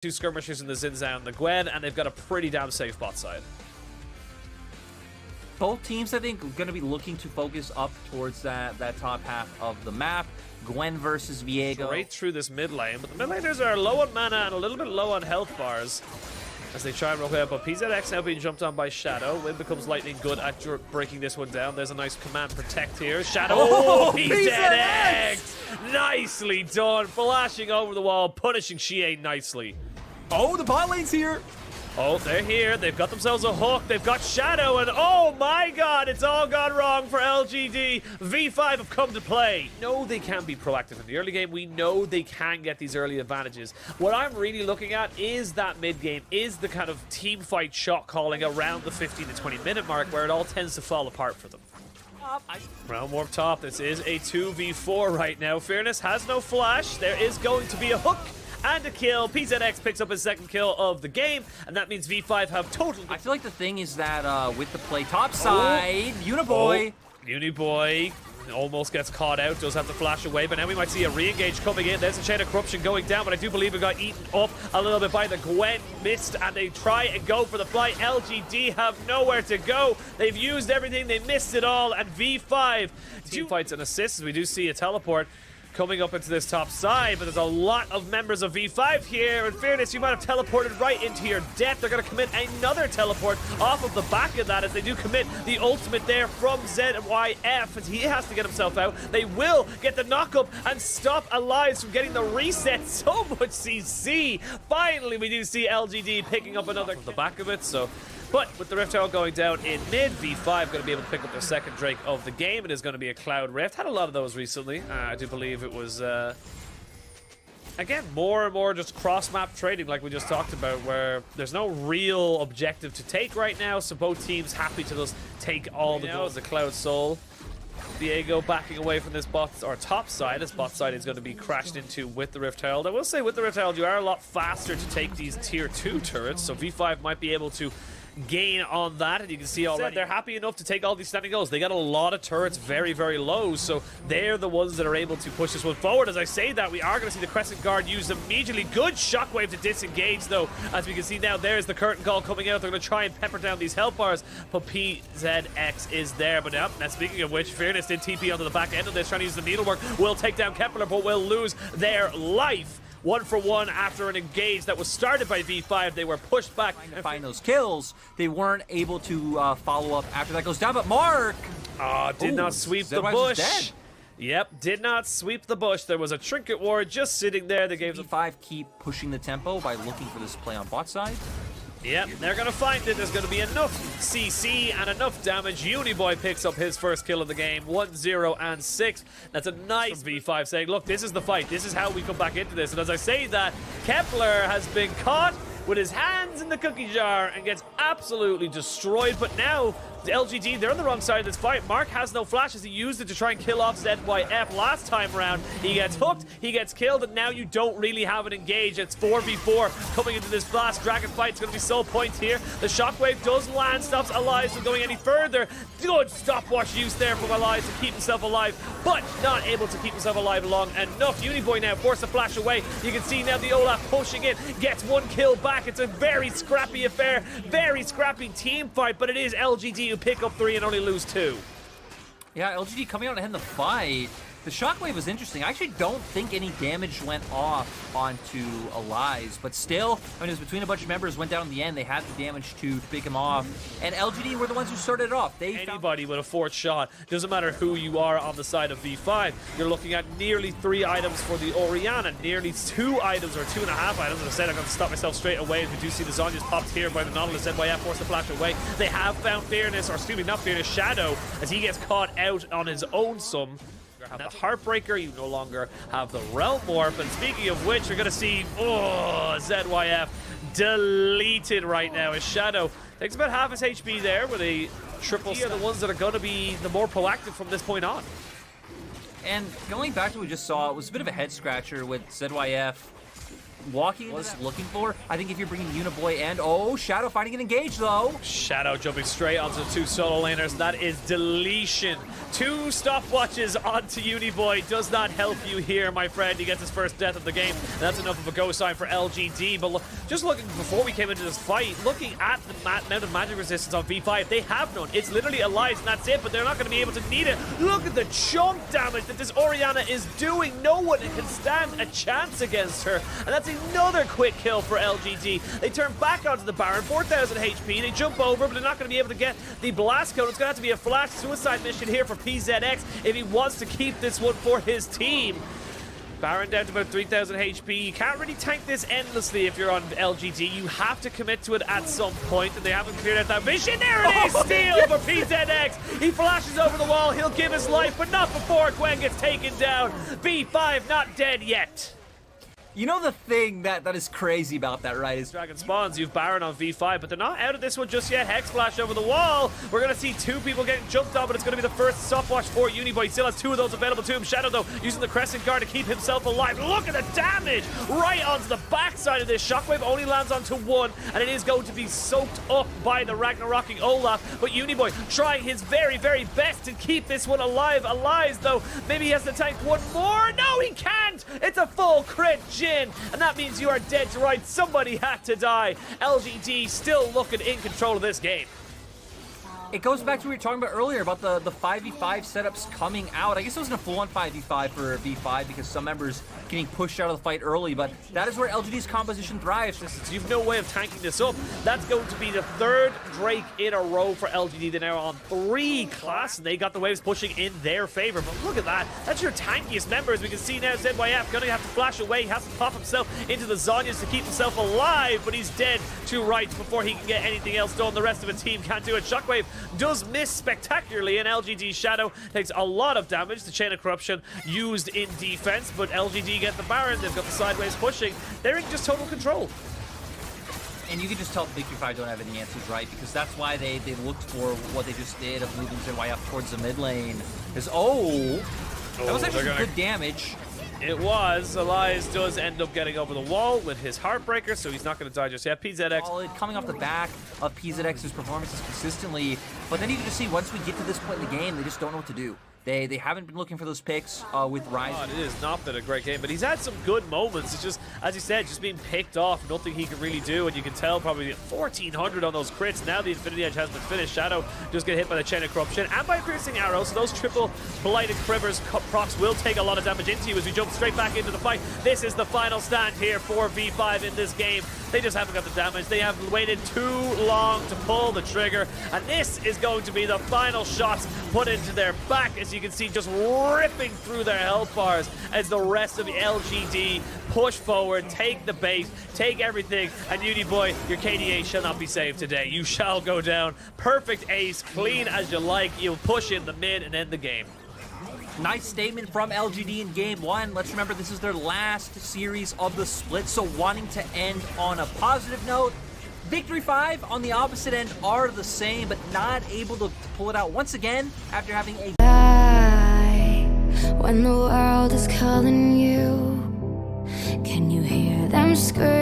Two skirmishers in the Zinzao and the Gwen, and they've got a pretty damn safe bot side. Both teams, I think, are going to be looking to focus up towards that top half of the map. Gwen versus Viego. Right through this mid lane, but the mid laners are low on mana and a little bit low on health bars as they try and roll up. But PZX now being jumped on by Shadow. Win becomes lightning good at breaking this one down. There's a nice command protect here. Shadow, PZX! Nicely done, flashing over the wall, punishing Shie nicely. Oh, the bot lane's here. Oh, they're here. They've got themselves a hook. They've got Shadow, and oh my god, it's all gone wrong for LGD. V5 have come to play. No, they can be proactive in the early game. We know they can get these early advantages. What I'm really looking at is that mid game, is the kind of team fight shot calling around the 15 to 20 minute mark where it all tends to fall apart for them. Round warp top. This is a 2v4 right now. Fearness has no flash. There is going to be a hook and a kill. PZX picks up his second kill of the game, and that means V5 have total. I feel like the thing is that with the play top side, Uniboy. Uniboy almost gets caught out, does have to flash away, but now we might see a re-engage coming in. There's a chain of corruption going down, but I do believe it got eaten up a little bit by the Gwen. Missed, and they try and go for the fly. LGD have nowhere to go. They've used everything, they missed it all, and V5 team fights and assists. We do see a teleport coming up into this top side, but there's a lot of members of V5 here. In fairness, you might have teleported right into your death. They're going to commit another teleport off of the back of that as they do commit the ultimate there from ZYF as he has to get himself out. They will get the knockup and stop Allies from getting the reset. So much CC. Finally, we do see LGD picking up another from the back of it. But with the Rift Herald going down in mid, V5 going to be able to pick up their second Drake of the game. It is going to be a Cloud Rift. Had a lot of those recently. I do believe it was, again, more and more just cross-map trading like we just talked about, where there's no real objective to take right now, so both teams happy to just take all the goals. The Cloud Soul. Viego backing away from this bot, or top side. This bot side is going to be crashed into with the Rift Herald. I will say with the Rift Herald, you are a lot faster to take these tier 2 turrets, so V5 might be able to gain on that, and you can see already they're happy enough to take all these standing goals. They got a lot of turrets very, very low, so they're the ones that are able to push this one forward. As I say that, we are going to see the Crescent Guard used immediately. Good shockwave to disengage, though. As we can see now, there's the curtain call coming out. They're going to try and pepper down these health bars, but PZX is there. But now, speaking of which, Fearness did TP onto the back end of this, trying to use the needlework. Will take down Kepler, but will lose their life. 1-for-1 after an engage that was started by V5. They were pushed back. To find those kills, they weren't able to follow up after that goes down, but Mark! Did not sweep the bush. Yep, did not sweep the bush. There was a Trinket Ward just sitting there. They gave V5 keep pushing the tempo by looking for this play on bot side. Yep, they're going to find it. There's going to be enough CC and enough damage. Uniboy picks up his first kill of the game, 1-0 and 6. That's a nice V5 saying, look, this is the fight. This is how we come back into this. And as I say that, Kepler has been caught with his hands in the cookie jar and gets absolutely destroyed. But now, the LGD, they're on the wrong side of this fight. Mark has no flashes. He used it to try and kill off ZYF last time around. He gets hooked, he gets killed, and now you don't really have an engage. It's 4v4 coming into this blast dragon fight. It's going to be soul points here. The shockwave does land, stops Allies from going any further. Good stopwatch use there from Allies to keep himself alive, but not able to keep himself alive long enough. Uniboy now forced to flash away. You can see now the Olaf pushing in, gets one kill back. It's a very scrappy affair, very scrappy team fight, but it is LGD who pick up 3 and only lose 2. Yeah, LGD coming out ahead in the fight. The shockwave was interesting. I actually don't think any damage went off onto Allies, but still, I mean, it was between a bunch of members, went down in the end. They had the damage to pick him off, and LGD were the ones who started it off. Anybody with a fourth shot, doesn't matter who you are on the side of V5, you're looking at nearly 3 items for the Orianna, nearly 2 items, or 2.5 items. As I said, I'm going to stop myself straight away as we do see the Zhonya's popped here by the Nautilus. ZYF forced to flash away. They have found Fearness, or excuse me, not Fearness, Shadow, as he gets caught out on his own sum. Have the Heartbreaker, you no longer have the Realm Warp, and speaking of which, we're going to see, ZYF deleted right now as Shadow takes about half his HP there with a triple. Are the ones that are going to be the more proactive from this point on. And going back to what we just saw, it was a bit of a head scratcher with ZYF walking was looking for. I think if you're bringing Uniboy and, oh, Shadow finding an engage, though. Shadow jumping straight onto the two solo laners. That is deletion. 2 stopwatches onto Uniboy does not help you here, my friend. He gets his first death of the game, and that's enough of a go sign for LGD. But look, just looking before we came into this fight, looking at the amount of magic resistance on V5, they have none. It's literally Elias, and that's it, but they're not going to be able to need it. Look at the chunk damage that this Orianna is doing. No one can stand a chance against her, and that's another quick kill for LGD. They turn back onto the Baron, 4,000 HP. They jump over, but they're not going to be able to get the blast code. It's going to have to be a flash suicide mission here for PZX if he wants to keep this one for his team. Baron down to about 3,000 HP. You can't really tank this endlessly if you're on LGD. You have to commit to it at some point, and they haven't cleared out that vision. There it is! Steal for PZX! He flashes over the wall. He'll give his life, but not before Gwen gets taken down. V5 not dead yet. You know the thing that is crazy about that, right? Is Dragon spawns, you've Baron on V5, but they're not out of this one just yet. Hex flash over the wall. We're going to see 2 people getting jumped on, but it's going to be the first stopwatch for Uniboy. He still has 2 of those available to him. Shadow, though, using the Crescent Guard to keep himself alive. Look at the damage right onto the backside of this. Shockwave only lands onto 1, and it is going to be soaked up by the Ragnarocking Olaf. But Uniboy trying his very, very best to keep this one alive. Elias, though, maybe he has to tank 1 more. No, he can't! It's a full crit Jin, and that means you are dead to rights. Somebody had to die. LGD still looking in control of this game. it goes back to what we were talking about earlier about the 5v5 setups coming out. I guess it wasn't a full-on 5v5 for V5 because some members getting pushed out of the fight early, but that is where LGD's composition thrives. You've no way of tanking this up. That's going to be the third Drake in a row for LGD. They're now on 3 class, and they got the waves pushing in their favor. But look at that. That's your tankiest member. As we can see now, ZYF going to have to flash away. He has to pop himself into the Zonyas to keep himself alive, but he's dead to rights before he can get anything else done. The rest of his team can't do it. Shockwave does miss spectacularly, and LGD Shadow takes a lot of damage. The Chain of Corruption used in defense, but LGD get the Baron. They've got the sideways pushing. They're in just total control. And you can just tell the Big 5 don't have any answers, right? Because that's why they looked for what they just did of moving ZYF towards the mid lane. Because, that was actually some good damage. It was. Elias does end up getting over the wall with his Heartbreaker, so he's not going to die just yet. PZX. Solid, coming off the back of PZX's performances consistently. But then you can just see, once we get to this point in the game, they just don't know what to do. They haven't been looking for those picks with Rise. It has not been a great game, but he's had some good moments. It's just, as you said, just being picked off. Nothing he can really do, and you can tell probably 1,400 on those crits. Now the Infinity Edge has been finished. Shadow just get hit by the Chain of Corruption and by Piercing Arrow, so those triple Blighted Quivers procs will take a lot of damage into you as we jump straight back into the fight. This is the final stand here for V5 in this game. They just haven't got the damage. They have waited too long to pull the trigger, and this is going to be the final shots put into their back, as you can see, just ripping through their health bars as the rest of the LGD push forward, take the bait, take everything, and Uniboy, your KDA shall not be saved today. You shall go down. Perfect ace, clean as you like. You'll push in the mid and end the game. Nice statement from LGD in game 1. Let's remember this is their last series of the split, so wanting to end on a positive note. Victory 5 on the opposite end are the same, but not able to pull it out once again after having a... When the world is calling you, can you hear them scream?